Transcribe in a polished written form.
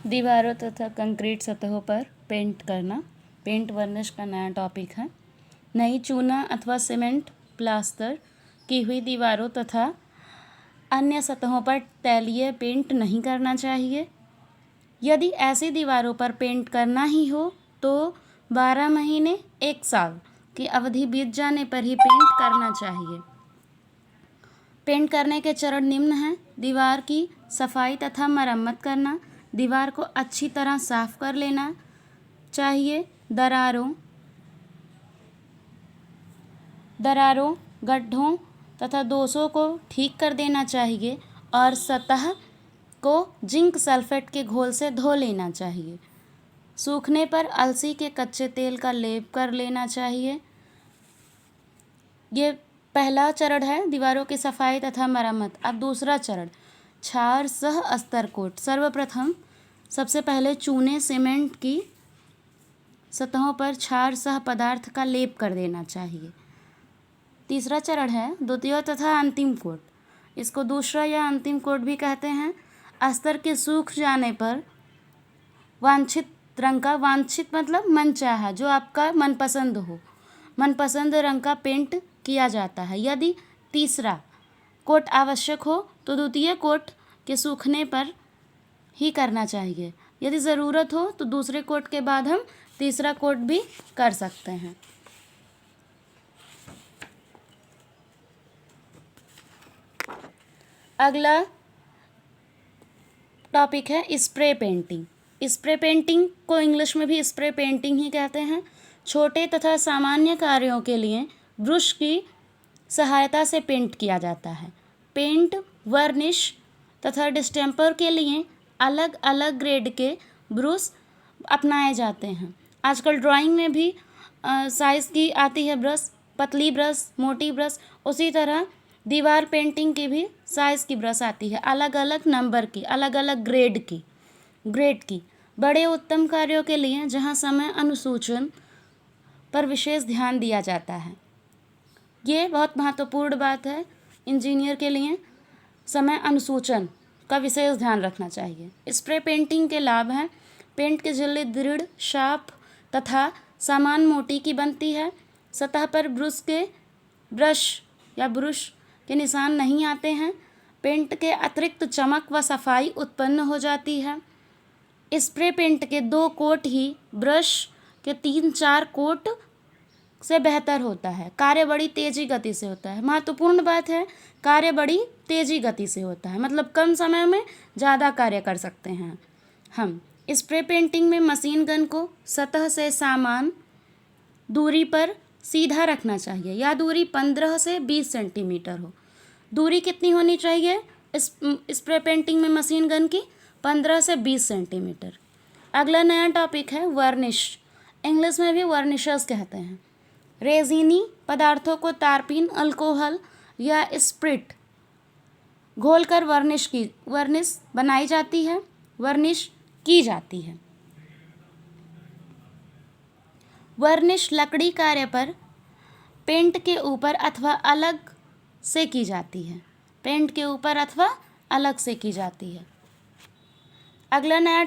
दीवारों तथा कंक्रीट सतहों पर पेंट करना पेंट वर्निश का नया टॉपिक है। नई चूना अथवा सीमेंट प्लास्टर की हुई दीवारों तथा अन्य सतहों पर तैलीय पेंट नहीं करना चाहिए। यदि ऐसी दीवारों पर पेंट करना ही हो तो 12 महीने 1 साल की अवधि बीत जाने पर ही पेंट करना चाहिए। पेंट करने के चरण निम्न हैं। दीवार की सफाई तथा मरम्मत करना, दीवार को अच्छी तरह साफ कर लेना चाहिए। दरारों, गड्ढों तथा दोषों को ठीक कर देना चाहिए और सतह को जिंक सल्फेट के घोल से धो लेना चाहिए। सूखने पर अलसी के कच्चे तेल का लेप कर लेना चाहिए। ये पहला चरण है दीवारों की सफाई तथा मरम्मत। अब दूसरा चरण, क्षार सह अस्तर कोट। सर्वप्रथम सबसे पहले चूने सीमेंट की सतहों पर क्षार सह पदार्थ का लेप कर देना चाहिए। तीसरा चरण है द्वितीय तथा अंतिम कोट। इसको दूसरा या अंतिम कोट भी कहते हैं। अस्तर के सूख जाने पर वांछित रंग का, वांछित मतलब मनचाहा, जो आपका मनपसंद हो, मनपसंद रंग का पेंट किया जाता है। यदि तीसरा कोट आवश्यक हो तो द्वितीय कोट के सूखने पर ही करना चाहिए। यदि ज़रूरत हो तो दूसरे कोट के बाद हम तीसरा कोट भी कर सकते हैं। अगला टॉपिक है स्प्रे पेंटिंग। स्प्रे पेंटिंग को इंग्लिश में भी स्प्रे पेंटिंग ही कहते हैं। छोटे तथा सामान्य कार्यों के लिए ब्रश की सहायता से पेंट किया जाता है। पेंट, वर्निश तथा डिस्टेम्पर के लिए अलग अलग ग्रेड के ब्रश अपनाए जाते हैं। आजकल ड्राइंग में भी साइज़ की आती है ब्रश, पतली ब्रश, मोटी ब्रश। उसी तरह दीवार पेंटिंग की भी साइज़ की ब्रश आती है, अलग अलग नंबर की, अलग अलग ग्रेड की। बड़े उत्तम कार्यों के लिए जहां समय अनुसूचन पर विशेष ध्यान दिया जाता है। ये बहुत महत्वपूर्ण बात है। इंजीनियर के लिए समय अनुसूचन का विशेष ध्यान रखना चाहिए। स्प्रे पेंटिंग के लाभ हैं। पेंट की झिल्ली दृढ़, शार्प तथा समान मोटी की बनती है। सतह पर ब्रश के निशान नहीं आते हैं। पेंट के अतिरिक्त चमक व सफाई उत्पन्न हो जाती है। स्प्रे पेंट के 2 कोट ही ब्रश के 3-4 कोट से बेहतर होता है। कार्य बड़ी तेज़ी गति से होता है। महत्वपूर्ण बात है, कार्य बड़ी तेज़ी गति से होता है, मतलब कम समय में ज़्यादा कार्य कर सकते हैं हम। स्प्रे पेंटिंग में मशीन गन को सतह से समान दूरी पर सीधा रखना चाहिए। या दूरी 15 से 20 सेंटीमीटर हो। दूरी कितनी होनी चाहिए स्प्रे पेंटिंग में मशीन गन की? 15 से 20 सेंटीमीटर। अगला नया टॉपिक है वर्निश। इंग्लिश में भी वर्निशर्स कहते हैं। रेज़िनी पदार्थों को तारपीन, अल्कोहल या स्प्रिट घोलकर वर्निश बनाई जाती है, वर्निश की जाती है। वर्निश लकड़ी कार्य पर पेंट के ऊपर अथवा अलग से की जाती है। पेंट के ऊपर अथवा अलग से की जाती है। अगला नया